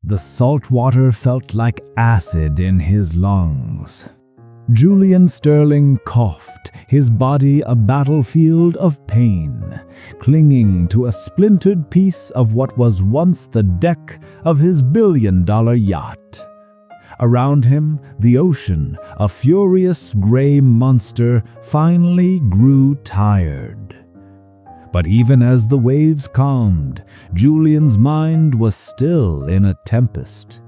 The salt water felt like acid in his lungs. Julian Sterling coughed, his body a battlefield of pain, clinging to a splintered piece of what was once the deck of his billion-dollar yacht. Around him, the ocean, a furious gray monster, finally grew tired. But even as the waves calmed, Julian's mind was still in a tempest.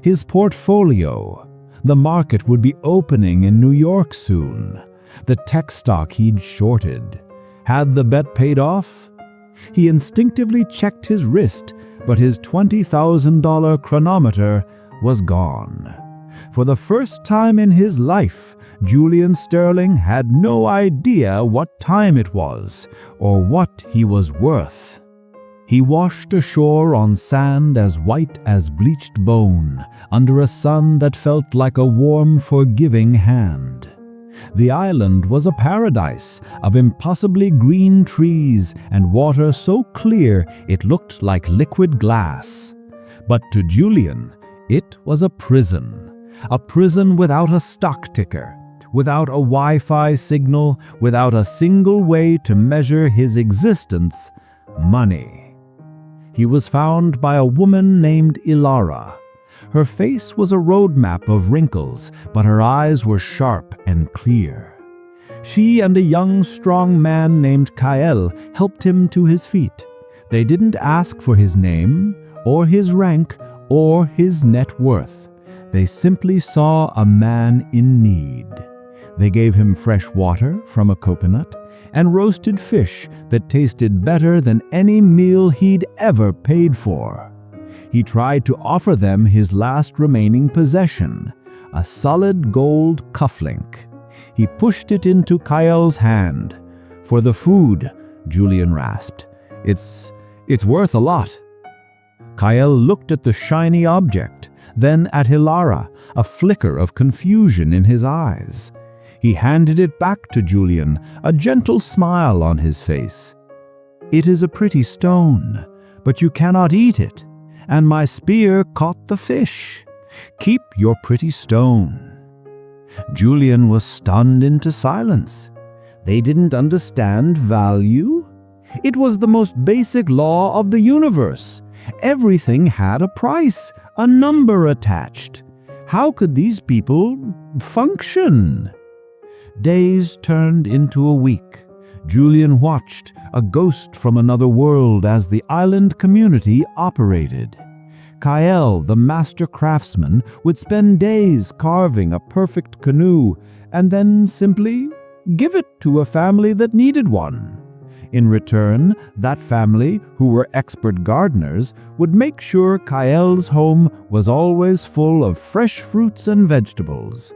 His portfolio, the market would be opening in New York soon. The tech stock he'd shorted. Had the bet paid off? He instinctively checked his wrist, but his $20,000 chronometer was gone. For the first time in his life, Julian Sterling had no idea what time it was or what he was worth. He washed ashore on sand as white as bleached bone, under a sun that felt like a warm, forgiving hand. The island was a paradise of impossibly green trees and water so clear it looked like liquid glass. But to Julian, it was a prison without a stock ticker, without a Wi-Fi signal, without a single way to measure his existence, money. He was found by a woman named Ilara. Her face was a roadmap of wrinkles, but her eyes were sharp and clear. She and a young, strong man named Kael helped him to his feet. They didn't ask for his name, or his rank, or his net worth. They simply saw a man in need. They gave him fresh water from a coconut and roasted fish that tasted better than any meal he'd ever paid for. He tried to offer them his last remaining possession, a solid gold cufflink. He pushed it into Kael's hand. "For the food," Julian rasped. It's worth a lot." Kael looked at the shiny object, then at Hilara, a flicker of confusion in his eyes. He handed it back to Julian, a gentle smile on his face. "It is a pretty stone, but you cannot eat it, and my spear caught the fish. Keep your pretty stone." Julian was stunned into silence. They didn't understand value? It was the most basic law of the universe. Everything had a price, a number attached. How could these people function? Days turned into a week. Julian watched, a ghost from another world, as the island community operated. Kael, the master craftsman, would spend days carving a perfect canoe and then simply give it to a family that needed one. In return, that family, who were expert gardeners, would make sure Kael's home was always full of fresh fruits and vegetables.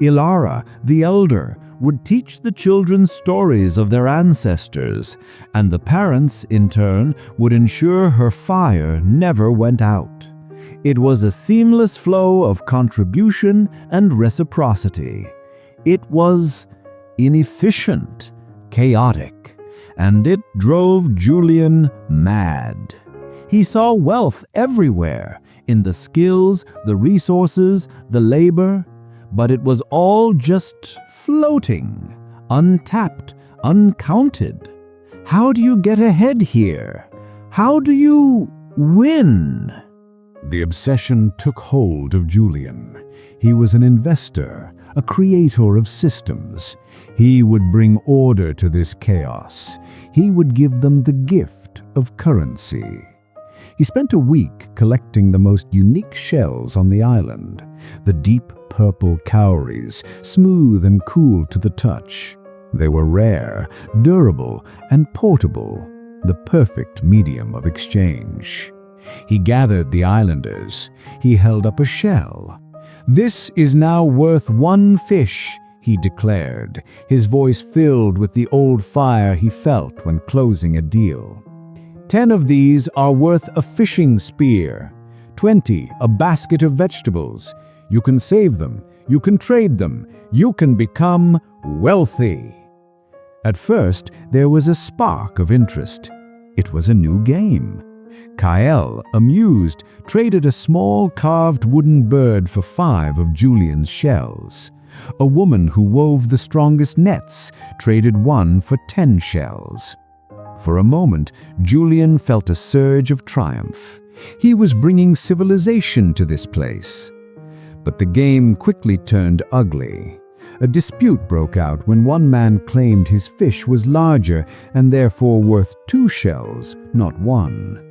Ilara, the elder, would teach the children stories of their ancestors, and the parents, in turn, would ensure her fire never went out. It was a seamless flow of contribution and reciprocity. It was inefficient, chaotic, and it drove Julian mad. He saw wealth everywhere, in the skills, the resources, the labor, but it was all just floating, untapped, uncounted. How do you get ahead here? How do you win? The obsession took hold of Julian. He was an investor, a creator of systems. He would bring order to this chaos. He would give them the gift of currency. He spent a week collecting the most unique shells on the island, the deep purple cowries, smooth and cool to the touch. They were rare, durable, and portable, the perfect medium of exchange. He gathered the islanders. He held up a shell. "This is now worth 1 fish," he declared, his voice filled with the old fire he felt when closing a deal. 10 of these are worth a fishing spear, 20 a basket of vegetables. You can save them, you can trade them, you can become wealthy." At first, there was a spark of interest. It was a new game, Kael, amused, traded a small carved wooden bird for 5 of Julian's shells. A woman who wove the strongest nets traded 1 for 10 shells. For a moment, Julian felt a surge of triumph. He was bringing civilization to this place. But the game quickly turned ugly. A dispute broke out when one man claimed his fish was larger and therefore worth 2 shells, not 1.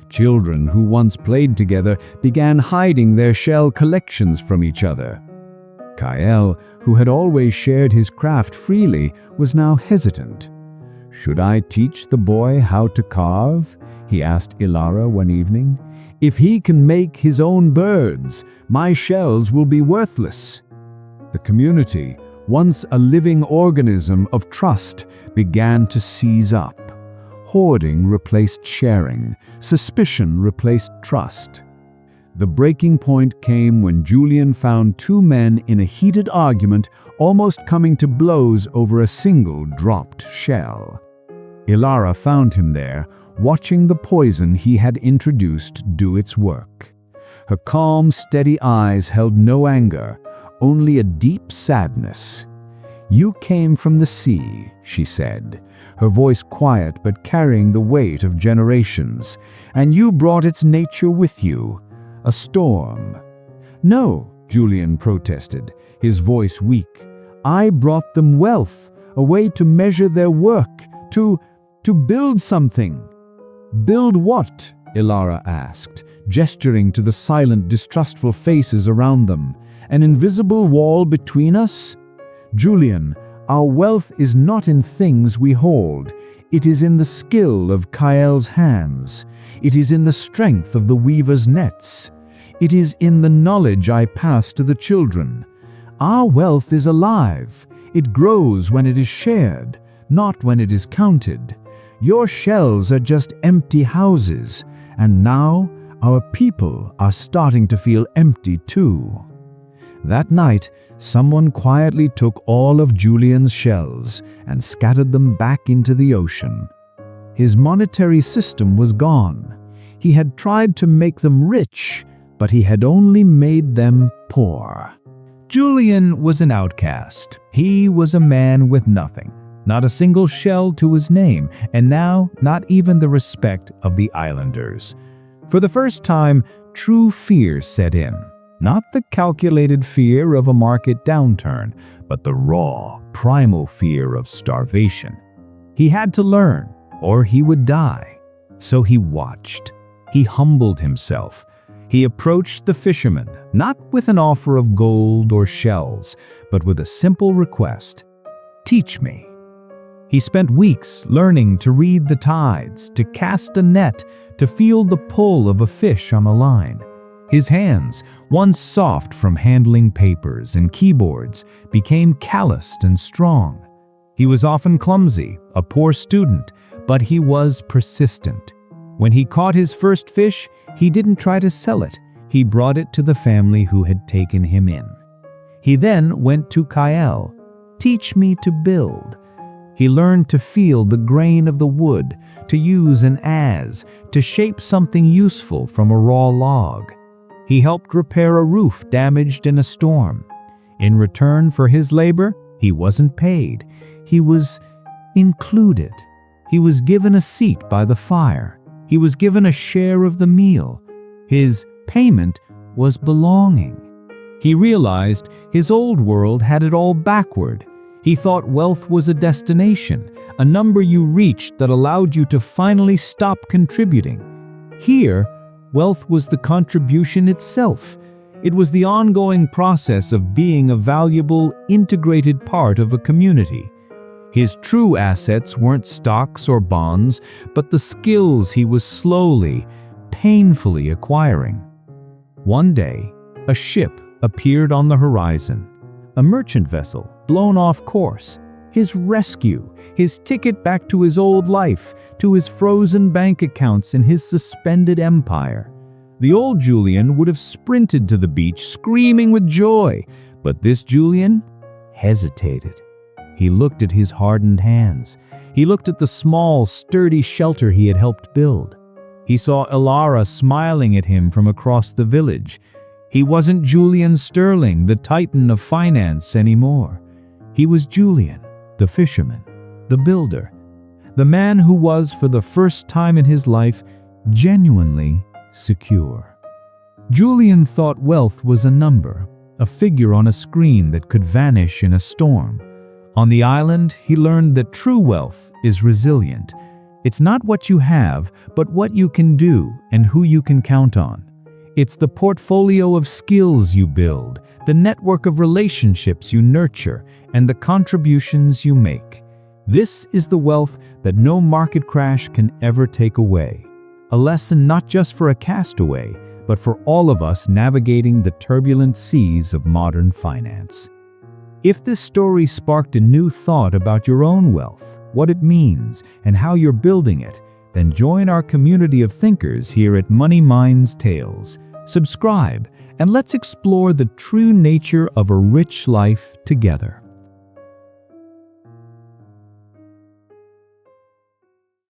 Children who once played together began hiding their shell collections from each other. Kael, who had always shared his craft freely, was now hesitant. "Should I teach the boy how to carve?" he asked Ilara one evening. "If he can make his own birds, my shells will be worthless." The community, once a living organism of trust, began to seize up. Hoarding replaced sharing. Suspicion replaced trust. The breaking point came when Julian found 2 men in a heated argument, almost coming to blows over a single dropped shell. Ilara found him there, watching the poison he had introduced do its work. Her calm, steady eyes held no anger, only a deep sadness. "You came from the sea," she said, her voice quiet but carrying the weight of generations, "and you brought its nature with you. A storm." "No," Julian protested, his voice weak. "I brought them wealth, a way to measure their work, to build something." "Build what?" Ilara asked, gesturing to the silent, distrustful faces around them. "An invisible wall between us?" "Julian, our wealth is not in things we hold. It is in the skill of Kael's hands. It is in the strength of the weaver's nets. It is in the knowledge I pass to the children. Our wealth is alive. It grows when it is shared, not when it is counted. Your shells are just empty houses, and now our people are starting to feel empty too." That night, someone quietly took all of Julian's shells and scattered them back into the ocean. His monetary system was gone. He had tried to make them rich, but he had only made them poor. Julian was an outcast. He was a man with nothing. Not a single shell to his name, and now not even the respect of the islanders. For the first time, true fear set in. Not the calculated fear of a market downturn, but the raw, primal fear of starvation. He had to learn, or he would die. So he watched. He humbled himself. He approached the fisherman, not with an offer of gold or shells, but with a simple request: "Teach me." He spent weeks learning to read the tides, to cast a net, to feel the pull of a fish on a line. His hands, once soft from handling papers and keyboards, became calloused and strong. He was often clumsy, a poor student, but he was persistent. When he caught his first fish, he didn't try to sell it. He brought it to the family who had taken him in. He then went to Kael. "Teach me to build." He learned to feel the grain of the wood, to use an adze, to shape something useful from a raw log. He helped repair a roof damaged in a storm. In return for his labor, he wasn't paid. He was included. He was given a seat by the fire. He was given a share of the meal. His payment was belonging. He realized his old world had it all backward. He thought wealth was a destination, a number you reached that allowed you to finally stop contributing. Here, wealth was the contribution itself. It was the ongoing process of being a valuable, integrated part of a community. His true assets weren't stocks or bonds, but the skills he was slowly, painfully acquiring. One day, a ship appeared on the horizon. A merchant vessel, blown off course. His rescue, his ticket back to his old life, to his frozen bank accounts and his suspended empire. The old Julian would have sprinted to the beach, screaming with joy, but this Julian hesitated. He looked at his hardened hands. He looked at the small, sturdy shelter he had helped build. He saw Elara smiling at him from across the village. He wasn't Julian Sterling, the titan of finance, anymore. He was Julian, the fisherman, the builder, the man who was, for the first time in his life, genuinely secure. Julian thought wealth was a number, a figure on a screen that could vanish in a storm. On the island, he learned that true wealth is resilient. It's not what you have, but what you can do and who you can count on. It's the portfolio of skills you build, the network of relationships you nurture, and the contributions you make. This is the wealth that no market crash can ever take away. A lesson not just for a castaway, but for all of us navigating the turbulent seas of modern finance. If this story sparked a new thought about your own wealth, what it means, and how you're building it, then join our community of thinkers here at Money Minds Tales. Subscribe, and let's explore the true nature of a rich life together.